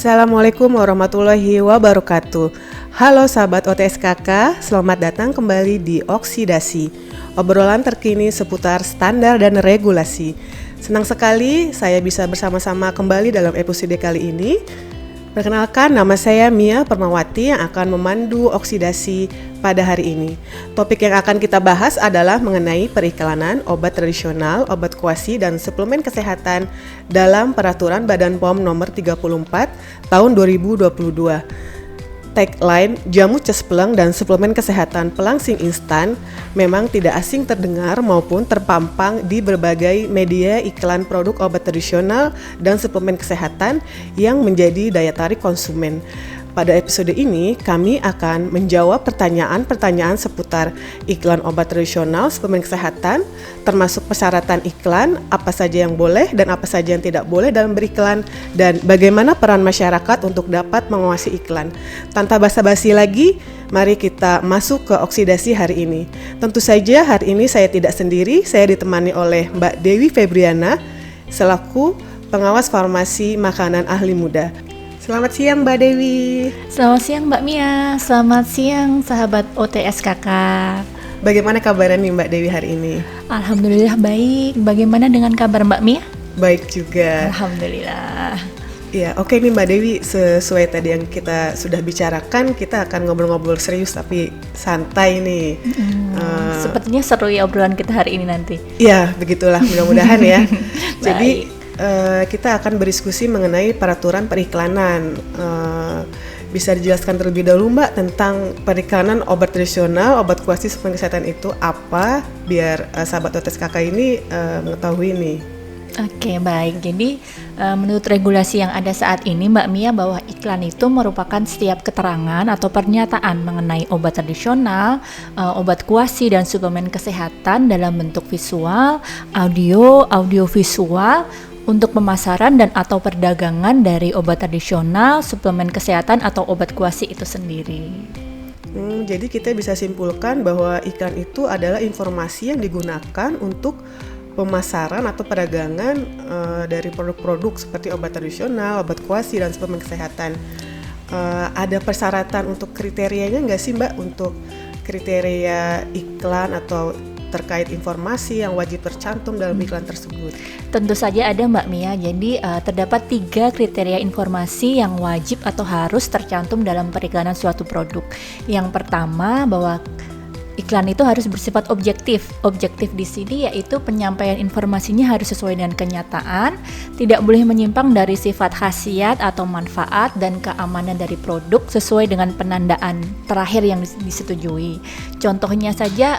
Assalamualaikum warahmatullahi wabarakatuh. Halo sahabat OTSKK, selamat datang kembali di Oksidasi, obrolan terkini seputar standar dan regulasi. Senang sekali saya bisa bersama-sama kembali dalam episode kali ini. Perkenalkan, nama saya Mia Permawati yang akan memandu Oksidasi pada hari ini. Topik yang akan kita bahas adalah mengenai periklanan obat tradisional, obat kuasi, dan suplemen kesehatan dalam Peraturan Badan POM Nomor 34 Tahun 2022. Tagline jamu cespleng dan suplemen kesehatan pelangsing instan memang tidak asing terdengar maupun terpampang di berbagai media iklan produk obat tradisional dan suplemen kesehatan yang menjadi daya tarik konsumen. Pada episode ini, kami akan menjawab pertanyaan-pertanyaan seputar iklan obat tradisional, suplemen kesehatan, termasuk persyaratan iklan, apa saja yang boleh dan apa saja yang tidak boleh dalam beriklan, dan bagaimana peran masyarakat untuk dapat menguasai iklan. Tanpa basa-basi lagi, mari kita masuk ke Oksidasi hari ini. Tentu saja hari ini saya tidak sendiri, saya ditemani oleh Mbak Dewi Febriana, selaku pengawas farmasi makanan ahli muda. Selamat siang Mbak Dewi. Selamat siang Mbak Mia, selamat siang sahabat OTSKK. Bagaimana kabarnya nih Mbak Dewi hari ini? Alhamdulillah baik, bagaimana dengan kabar Mbak Mia? Baik juga. Alhamdulillah. Ya, oke nih Mbak Dewi, sesuai tadi yang kita sudah bicarakan, kita akan ngobrol-ngobrol serius tapi santai nih. Sepertinya seru ya obrolan kita hari ini nanti. Ya, begitulah mudah-mudahan ya. Jadi kita akan berdiskusi mengenai peraturan periklanan. Bisa dijelaskan terlebih dahulu Mbak tentang periklanan obat tradisional, obat kuasi suplemen kesehatan itu apa, biar sahabat OTSKK ini mengetahui nih. Oke, baik. Jadi menurut regulasi yang ada saat ini Mbak Mia, bahwa iklan itu merupakan setiap keterangan atau pernyataan mengenai obat tradisional, obat kuasi dan suplemen kesehatan dalam bentuk visual, audio visual untuk pemasaran dan atau perdagangan dari obat tradisional, suplemen kesehatan atau obat kuasi itu sendiri. Jadi kita bisa simpulkan bahwa iklan itu adalah informasi yang digunakan untuk pemasaran atau perdagangan dari produk-produk seperti obat tradisional, obat kuasi, dan suplemen kesehatan. Ada persyaratan untuk kriterianya nggak sih Mbak, untuk kriteria iklan atau terkait informasi yang wajib tercantum dalam iklan tersebut? Tentu saja ada Mbak Mia. Jadi terdapat 3 kriteria informasi yang wajib atau harus tercantum dalam periklanan suatu produk. Yang pertama, bahwa iklan itu harus bersifat objektif. Objektif di sini yaitu penyampaian informasinya harus sesuai dengan kenyataan, tidak boleh menyimpang dari sifat khasiat atau manfaat dan keamanan dari produk sesuai dengan penandaan terakhir yang disetujui. Contohnya saja,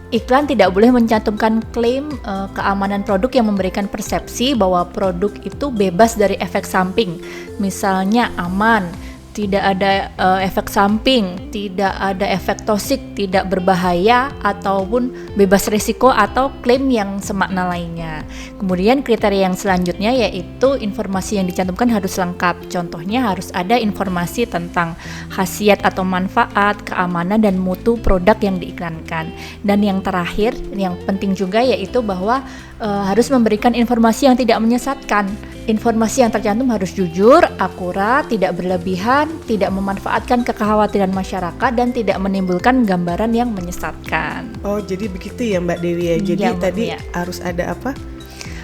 iklan tidak boleh mencantumkan klaim keamanan produk yang memberikan persepsi bahwa produk itu bebas dari efek samping. Misalnya aman, tidak ada efek samping, tidak ada efek toksik, tidak berbahaya, ataupun bebas risiko atau klaim yang semakna lainnya. Kemudian kriteria yang selanjutnya yaitu informasi yang dicantumkan harus lengkap. Contohnya harus ada informasi tentang khasiat atau manfaat, keamanan dan mutu produk yang diiklankan. Dan yang terakhir, yang penting juga yaitu bahwa harus memberikan informasi yang tidak menyesatkan. Informasi yang tercantum harus jujur, akurat, tidak berlebihan, tidak memanfaatkan kekhawatiran masyarakat, dan tidak menimbulkan gambaran yang menyesatkan. Oh, jadi begitu ya Mbak Dewi ya. Jadi Ya, tadi ya. harus ada apa?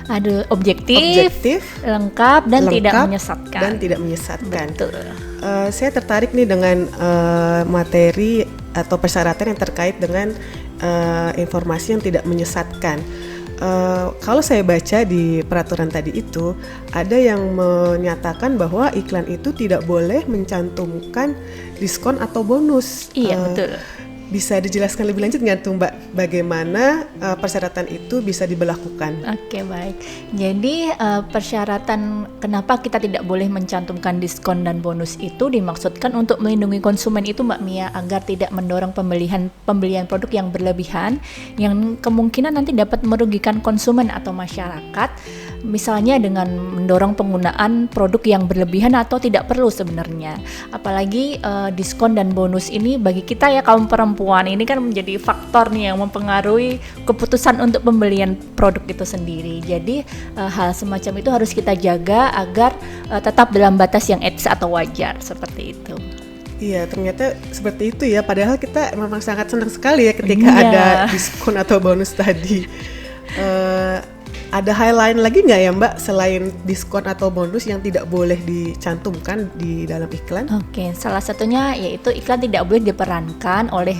Ada objektif, lengkap, dan tidak menyesatkan. Dan tidak menyesatkan. Betul. Saya tertarik nih dengan materi atau persyaratan yang terkait dengan informasi yang tidak menyesatkan. Kalau saya baca di peraturan tadi itu, ada yang menyatakan bahwa iklan itu tidak boleh mencantumkan diskon atau bonus. Iya, betul. Bisa dijelaskan lebih lanjut nggak tuh Mbak, bagaimana persyaratan itu bisa diberlakukan? Oke, baik. Jadi persyaratan kenapa kita tidak boleh mencantumkan diskon dan bonus itu dimaksudkan untuk melindungi konsumen itu Mbak Mia, agar tidak mendorong pembelian produk yang berlebihan yang kemungkinan nanti dapat merugikan konsumen atau masyarakat misalnya dengan mendorong penggunaan produk yang berlebihan atau tidak perlu sebenarnya. Apalagi diskon dan bonus ini bagi kita ya kaum perempuan ini kan menjadi faktor nih yang mempengaruhi keputusan untuk pembelian produk itu sendiri. Jadi hal semacam itu harus kita jaga agar tetap dalam batas yang etis atau wajar seperti itu. Iya, ternyata seperti itu ya. Padahal kita memang sangat senang sekali ya ketika ada diskon atau bonus tadi. Ada hal lain lagi nggak ya Mbak selain diskon atau bonus yang tidak boleh dicantumkan di dalam iklan? Oke, salah satunya yaitu iklan tidak boleh diperankan oleh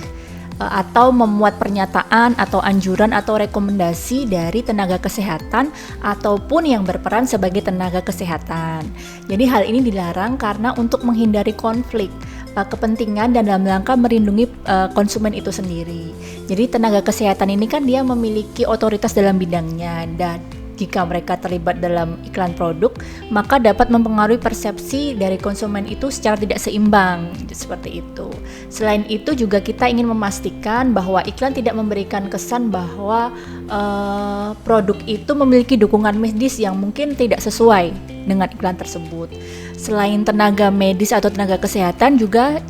atau memuat pernyataan atau anjuran atau rekomendasi dari tenaga kesehatan ataupun yang berperan sebagai tenaga kesehatan. Jadi hal ini dilarang karena untuk menghindari konflik kepentingan dan dalam rangka melindungi konsumen itu sendiri. Jadi tenaga kesehatan ini kan dia memiliki otoritas dalam bidangnya dan jika mereka terlibat dalam iklan produk, maka dapat mempengaruhi persepsi dari konsumen itu secara tidak seimbang, seperti itu. Selain itu juga kita ingin memastikan bahwa iklan tidak memberikan kesan bahwa produk itu memiliki dukungan medis yang mungkin tidak sesuai dengan iklan tersebut. Selain tenaga medis atau tenaga kesehatan juga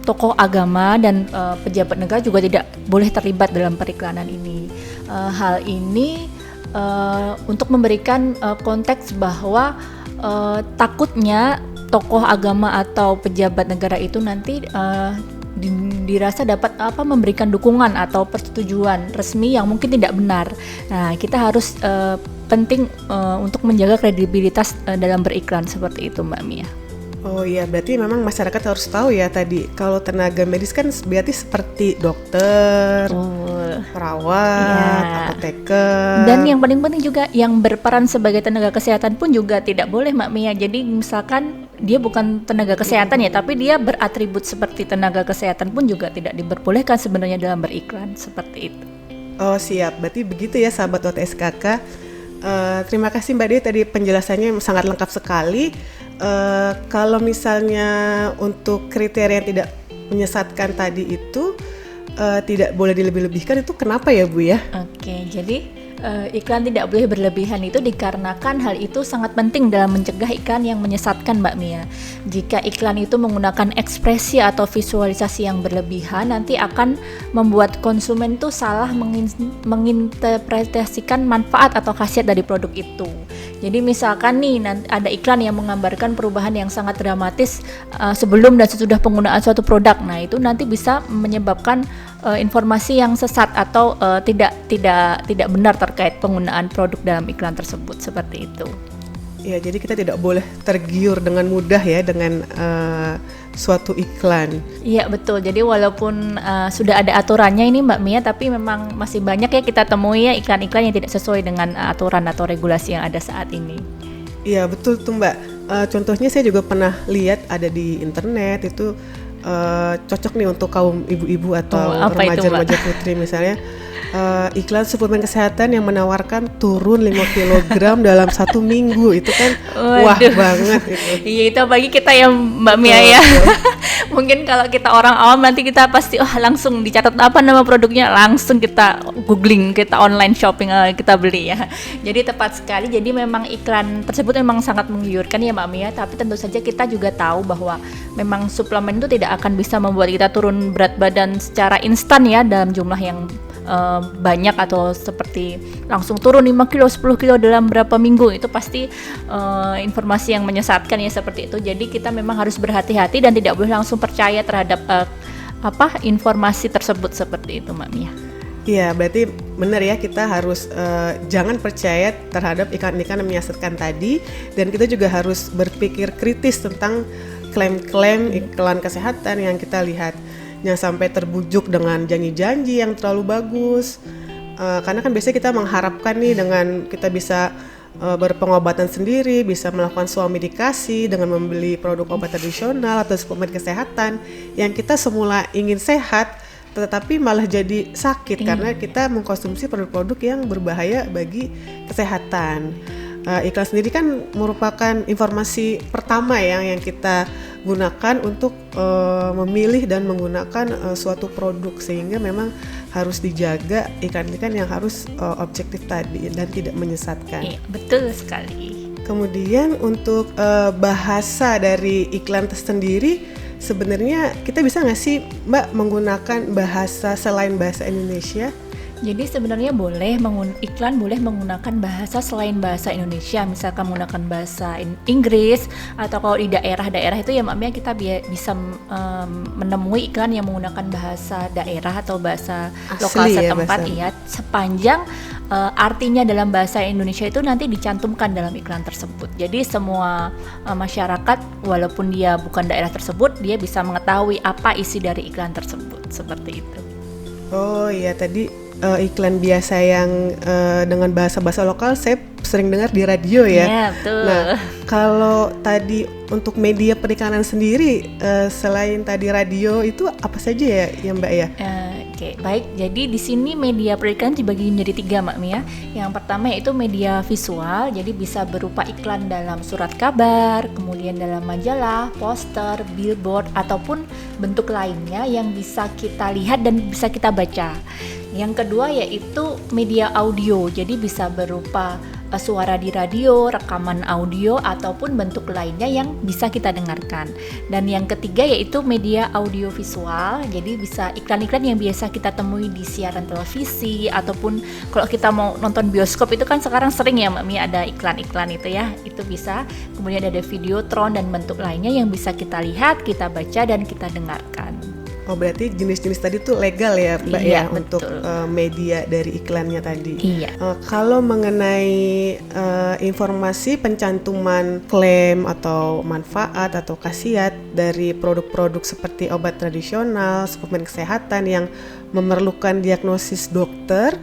tokoh agama dan pejabat negara juga tidak boleh terlibat dalam periklanan ini. Hal ini untuk memberikan konteks bahwa takutnya tokoh agama atau pejabat negara itu nanti dirasa dapat memberikan dukungan atau persetujuan resmi yang mungkin tidak benar. Nah, kita harus penting untuk menjaga kredibilitas dalam beriklan seperti itu, Mbak Mia. Oh iya, berarti memang masyarakat harus tahu ya tadi kalau tenaga medis kan berarti seperti dokter, perawat, apoteker. Dan yang paling penting juga yang berperan sebagai tenaga kesehatan pun juga tidak boleh, Mbak Mia. Jadi misalkan dia bukan tenaga kesehatan ya, tapi dia beratribut seperti tenaga kesehatan pun juga tidak diperbolehkan sebenarnya dalam beriklan seperti itu. Oh siap, berarti begitu ya sahabat OTSKK. Terima kasih Mbak Dea tadi penjelasannya sangat lengkap sekali. Kalau misalnya untuk kriteria yang tidak menyesatkan tadi itu tidak boleh dilebih-lebihkan, itu kenapa ya Bu ya? Oke, jadi iklan tidak boleh berlebihan itu dikarenakan hal itu sangat penting dalam mencegah iklan yang menyesatkan, Mbak Mia. Jika iklan itu menggunakan ekspresi atau visualisasi yang berlebihan, nanti akan membuat konsumen itu salah menginterpretasikan manfaat atau khasiat dari produk itu. Jadi misalkan nih ada iklan yang menggambarkan perubahan yang sangat dramatis sebelum dan sesudah penggunaan suatu produk. Nah, itu nanti bisa menyebabkan informasi yang sesat atau tidak benar terkait penggunaan produk dalam iklan tersebut, seperti itu. Ya, jadi kita tidak boleh tergiur dengan mudah ya dengan suatu iklan. Iya betul. Jadi walaupun sudah ada aturannya ini Mbak Mia, tapi memang masih banyak ya kita temui ya iklan-iklan yang tidak sesuai dengan aturan atau regulasi yang ada saat ini. Iya betul tuh Mbak. Contohnya saya juga pernah lihat ada di internet itu cocok nih untuk kaum ibu-ibu atau remaja-remaja putri misalnya. Iklan suplemen kesehatan yang menawarkan turun 5 kg dalam 1 minggu, itu kan wah banget itu. Iya, itu apalagi kita yang Mbak Mia ya. Mungkin kalau kita orang awam nanti kita pasti langsung dicatat apa nama produknya, langsung kita googling, kita online shopping, kita beli ya. Jadi tepat sekali. Jadi memang iklan tersebut memang sangat menggiurkan ya Mbak Mia, tapi tentu saja kita juga tahu bahwa memang suplemen itu tidak akan bisa membuat kita turun berat badan secara instan ya dalam jumlah yang banyak atau seperti langsung turun 5 kilo, 10 kilo dalam berapa minggu. Itu pasti informasi yang menyesatkan ya seperti itu. Jadi kita memang harus berhati-hati dan tidak boleh langsung percaya terhadap informasi tersebut seperti itu Mbak Mia. Iya, berarti benar ya, kita harus jangan percaya terhadap iklan-iklan yang menyesatkan tadi, dan kita juga harus berpikir kritis tentang klaim-klaim iklan kesehatan yang kita lihat. Jangan sampai terbujuk dengan janji-janji yang terlalu bagus, karena kan biasanya kita mengharapkan nih dengan kita bisa berpengobatan sendiri, bisa melakukan swamedikasi dengan membeli produk obat tradisional atau suplemen kesehatan yang kita semula ingin sehat tetapi malah jadi sakit karena kita mengkonsumsi produk-produk yang berbahaya bagi kesehatan. Iklan sendiri kan merupakan informasi pertama yang kita gunakan untuk memilih dan menggunakan suatu produk, sehingga memang harus dijaga iklan-iklan yang harus objektif tadi dan tidak menyesatkan. Iya, betul sekali. Kemudian untuk bahasa dari iklan tersendiri, sebenarnya kita bisa nggak sih Mbak menggunakan bahasa selain bahasa Indonesia? Jadi sebenarnya iklan boleh menggunakan bahasa selain bahasa Indonesia, misalkan menggunakan bahasa Inggris, atau kalau di daerah-daerah itu ya Mbak Mia kita bisa menemui iklan yang menggunakan bahasa daerah atau bahasa lokal setempat ya, sepanjang artinya dalam bahasa Indonesia itu nanti dicantumkan dalam iklan tersebut. Jadi semua masyarakat walaupun dia bukan daerah tersebut, dia bisa mengetahui apa isi dari iklan tersebut, seperti itu. Oh iya, tadi iklan biasa yang dengan bahasa-bahasa lokal saya sering dengar di radio ya. Iya, betul. Nah, kalau tadi untuk media periklanan sendiri selain tadi radio itu apa saja ya Mbak ya? Oke, baik. Jadi di sini media periklanan dibagi menjadi 3 Mbak Mia. Yang pertama yaitu media visual, jadi bisa berupa iklan dalam surat kabar, kemudian dalam majalah, poster, billboard, ataupun bentuk lainnya yang bisa kita lihat dan bisa kita baca. Yang kedua yaitu media audio, jadi bisa berupa suara di radio, rekaman audio, ataupun bentuk lainnya yang bisa kita dengarkan. Dan yang ketiga yaitu media audiovisual, jadi bisa iklan-iklan yang biasa kita temui di siaran televisi, ataupun kalau kita mau nonton bioskop itu kan sekarang sering ya Mbak Mia ada iklan-iklan itu ya, itu bisa. Kemudian ada videotron dan bentuk lainnya yang bisa kita lihat, kita baca, dan kita dengarkan. Oh, berarti jenis-jenis tadi tuh legal ya Mbak Iya, ya, untuk media dari iklannya tadi. Iya. Kalau mengenai informasi pencantuman klaim atau manfaat atau khasiat dari produk-produk seperti obat tradisional, suplemen kesehatan yang memerlukan diagnosis dokter,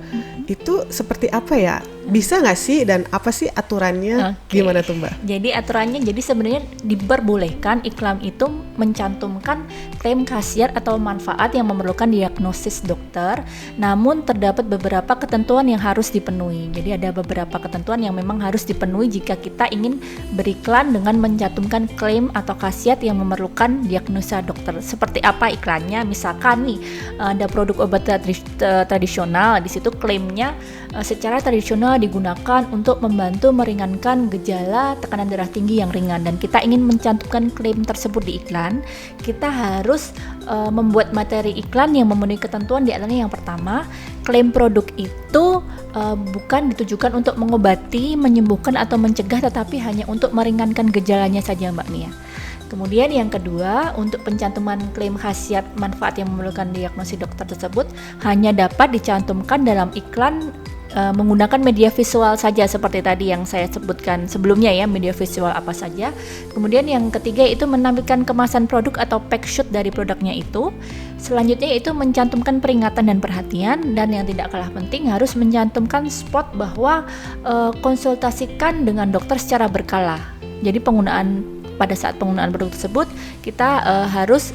itu seperti apa ya? Bisa nggak sih, dan apa sih aturannya? Gimana tuh Mbak? Jadi aturannya, jadi sebenarnya diperbolehkan iklan itu mencantumkan klaim khasiat atau manfaat yang memerlukan diagnosis dokter, namun terdapat beberapa ketentuan yang harus dipenuhi. Jadi ada beberapa ketentuan yang memang harus dipenuhi jika kita ingin beriklan dengan mencantumkan klaim atau khasiat yang memerlukan diagnosa dokter. Seperti apa iklannya? Misalkan nih ada produk obat tradisional, di situ klaimnya secara tradisional digunakan untuk membantu meringankan gejala tekanan darah tinggi yang ringan, dan kita ingin mencantumkan klaim tersebut di iklan, kita harus membuat materi iklan yang memenuhi ketentuan. Di antaranya yang pertama, klaim produk itu bukan ditujukan untuk mengobati, menyembuhkan atau mencegah, tetapi hanya untuk meringankan gejalanya saja Mbak Mia. Kemudian yang kedua, untuk pencantuman klaim khasiat manfaat yang memerlukan diagnosis dokter tersebut hanya dapat dicantumkan dalam iklan menggunakan media visual saja, seperti tadi yang saya sebutkan sebelumnya ya, media visual apa saja. Kemudian yang ketiga itu menampilkan kemasan produk atau pack sheet dari produknya itu. Selanjutnya itu mencantumkan peringatan dan perhatian, dan yang tidak kalah penting harus mencantumkan spot bahwa konsultasikan dengan dokter secara berkala. Jadi pada saat penggunaan produk tersebut kita harus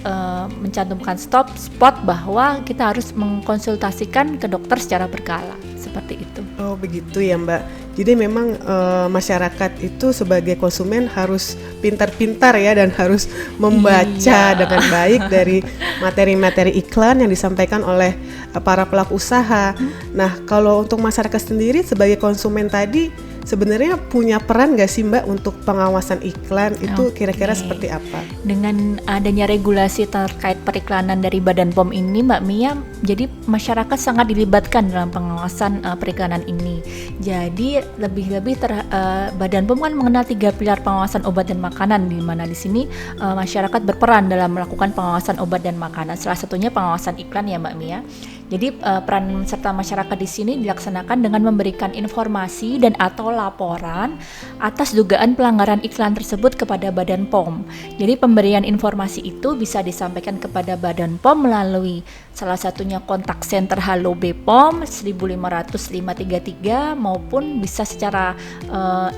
mencantumkan spot bahwa kita harus mengkonsultasikan ke dokter secara berkala, seperti itu. Oh begitu ya Mbak. Jadi memang masyarakat itu sebagai konsumen harus pintar-pintar ya, dan harus membaca dengan baik dari materi-materi iklan yang disampaikan oleh para pelaku usaha. Nah, kalau untuk masyarakat sendiri sebagai konsumen tadi, sebenarnya punya peran nggak sih Mbak untuk pengawasan iklan itu kira-kira seperti apa? Dengan adanya regulasi terkait periklanan dari Badan POM ini Mbak Mia, jadi masyarakat sangat dilibatkan dalam pengawasan periklanan ini. Jadi lebih-lebih Badan POM kan mengenal 3 pilar pengawasan obat dan makanan, di mana di sini masyarakat berperan dalam melakukan pengawasan obat dan makanan. Salah satunya pengawasan iklan ya Mbak Mia. Jadi peran serta masyarakat di sini dilaksanakan dengan memberikan informasi dan atau laporan atas dugaan pelanggaran iklan tersebut kepada Badan POM. Jadi pemberian informasi itu bisa disampaikan kepada Badan POM melalui salah satunya kontak center Halo BPOM 1500533, maupun bisa secara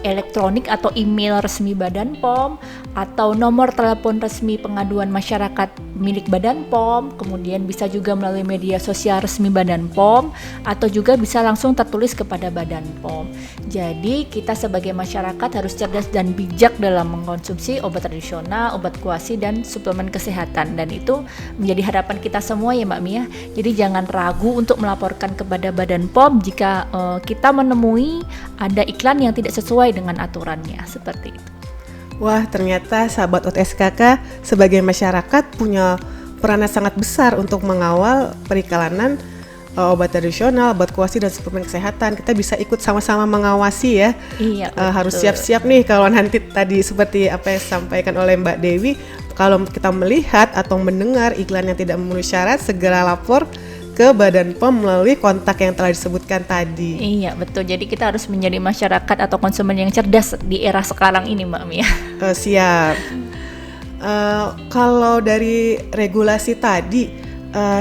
elektronik atau email resmi Badan POM, atau nomor telepon resmi pengaduan masyarakat milik Badan POM. Kemudian bisa juga melalui media sosial berita resmi Badan POM atau juga bisa langsung tertulis kepada Badan POM. Jadi kita sebagai masyarakat harus cerdas dan bijak dalam mengkonsumsi obat tradisional, obat kuasi dan suplemen kesehatan, dan itu menjadi harapan kita semua ya Mbak Mia. Jadi jangan ragu untuk melaporkan kepada Badan POM jika kita menemui ada iklan yang tidak sesuai dengan aturannya, seperti itu. Wah, ternyata sahabat OTSKK sebagai masyarakat punya peranan sangat besar untuk mengawal periklanan obat tradisional, obat kuasi dan suplemen kesehatan. Kita bisa ikut sama-sama mengawasi ya. Iya, harus siap-siap nih kalau nanti tadi seperti apa yang disampaikan oleh Mbak Dewi, kalau kita melihat atau mendengar iklan yang tidak memenuhi syarat, segera lapor ke Badan POM melalui kontak yang telah disebutkan tadi. Iya, betul. Jadi kita harus menjadi masyarakat atau konsumen yang cerdas di era sekarang ini, Mbak Mia. Siap. Kalau dari regulasi tadi,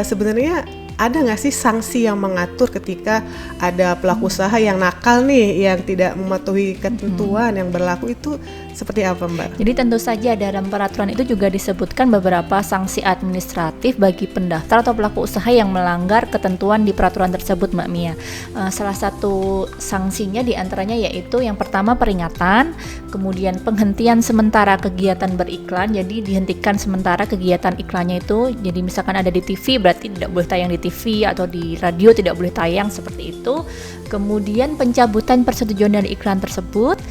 sebenarnya ada nggak sih sanksi yang mengatur ketika ada pelaku usaha yang nakal nih, yang tidak mematuhi ketentuan yang berlaku, itu seperti apa Mbak? Jadi tentu saja dalam peraturan itu juga disebutkan beberapa sanksi administratif bagi pendaftar atau pelaku usaha yang melanggar ketentuan di peraturan tersebut Mbak Mia. Salah satu sanksinya diantaranya yaitu yang pertama peringatan, kemudian penghentian sementara kegiatan beriklan, jadi dihentikan sementara kegiatan iklannya itu. Jadi misalkan ada di TV berarti tidak boleh tayang di TV, atau di radio tidak boleh tayang, seperti itu. Kemudian pencabutan persetujuan dari iklan tersebut.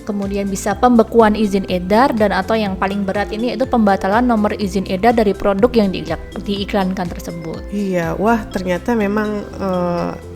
Kemudian bisa pembekuan izin edar, dan atau yang paling berat ini itu pembatalan nomor izin edar dari produk yang diiklankan tersebut. Iya, wah ternyata memang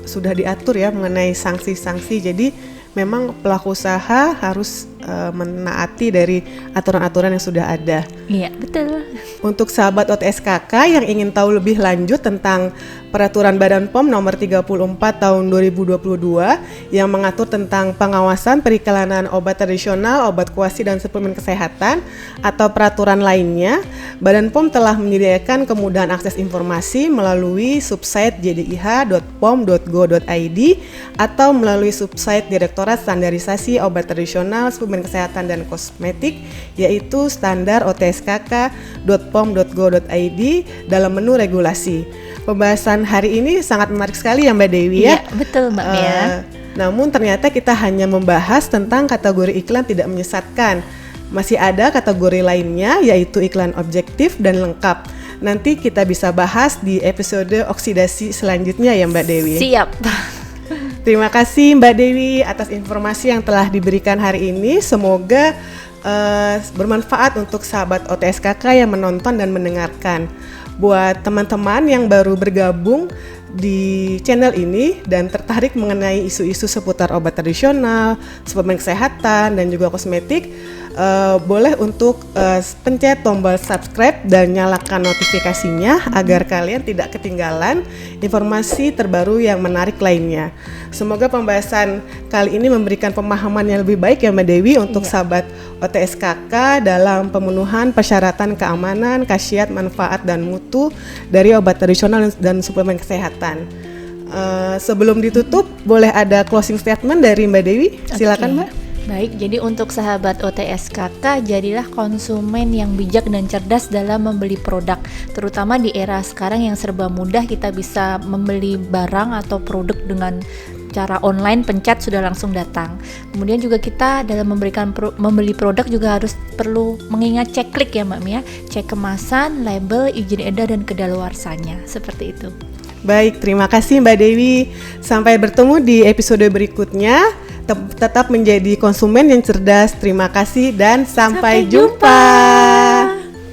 sudah diatur ya mengenai sanksi-sanksi. Jadi memang pelaku usaha harus menaati dari aturan-aturan yang sudah ada. Iya, betul. Untuk sahabat OTSKK yang ingin tahu lebih lanjut tentang Peraturan Badan POM nomor 34 tahun 2022 yang mengatur tentang pengawasan periklanan obat tradisional, obat kuasi dan suplemen kesehatan atau peraturan lainnya, Badan POM telah menyediakan kemudahan akses informasi melalui subsite jdih.pom.go.id atau melalui subsite Direktorat Standarisasi Obat Tradisional, Suplemen Kesehatan dan Kosmetik, yaitu standar otskk.pom.go.id dalam menu regulasi. Pembahasan hari ini sangat menarik sekali ya Mbak Dewi ya. Iya, betul Mbak Mia. Namun ternyata kita hanya membahas tentang kategori iklan tidak menyesatkan. Masih ada kategori lainnya yaitu iklan objektif dan lengkap. Nanti kita bisa bahas di episode oksidasi selanjutnya ya Mbak Dewi. Siap. Terima kasih Mbak Dewi atas informasi yang telah diberikan hari ini. Semoga bermanfaat untuk sahabat OTSKK yang menonton dan mendengarkan. Buat teman-teman yang baru bergabung di channel ini dan tertarik mengenai isu-isu seputar obat tradisional, suplemen kesehatan dan juga kosmetik, boleh untuk pencet tombol subscribe dan nyalakan notifikasinya agar kalian tidak ketinggalan informasi terbaru yang menarik lainnya. Semoga pembahasan kali ini memberikan pemahaman yang lebih baik ya Mbak Dewi untuk sahabat OTSKK dalam pemenuhan persyaratan keamanan, khasiat, manfaat dan mutu dari obat tradisional dan suplemen kesehatan. Sebelum ditutup, boleh ada closing statement dari Mbak Dewi? Silakan Mbak. Baik, jadi untuk sahabat OTSKK, jadilah konsumen yang bijak dan cerdas dalam membeli produk. Terutama di era sekarang yang serba mudah, kita bisa membeli barang atau produk dengan cara online, pencet sudah langsung datang. Kemudian juga kita dalam membeli produk juga harus perlu mengingat cek klik ya Mbak Mia, cek kemasan, label, izin edar dan kedaluarsanya, seperti itu. Baik, terima kasih Mbak Dewi. Sampai bertemu di episode berikutnya. Tetap menjadi konsumen yang cerdas. Terima kasih dan sampai jumpa.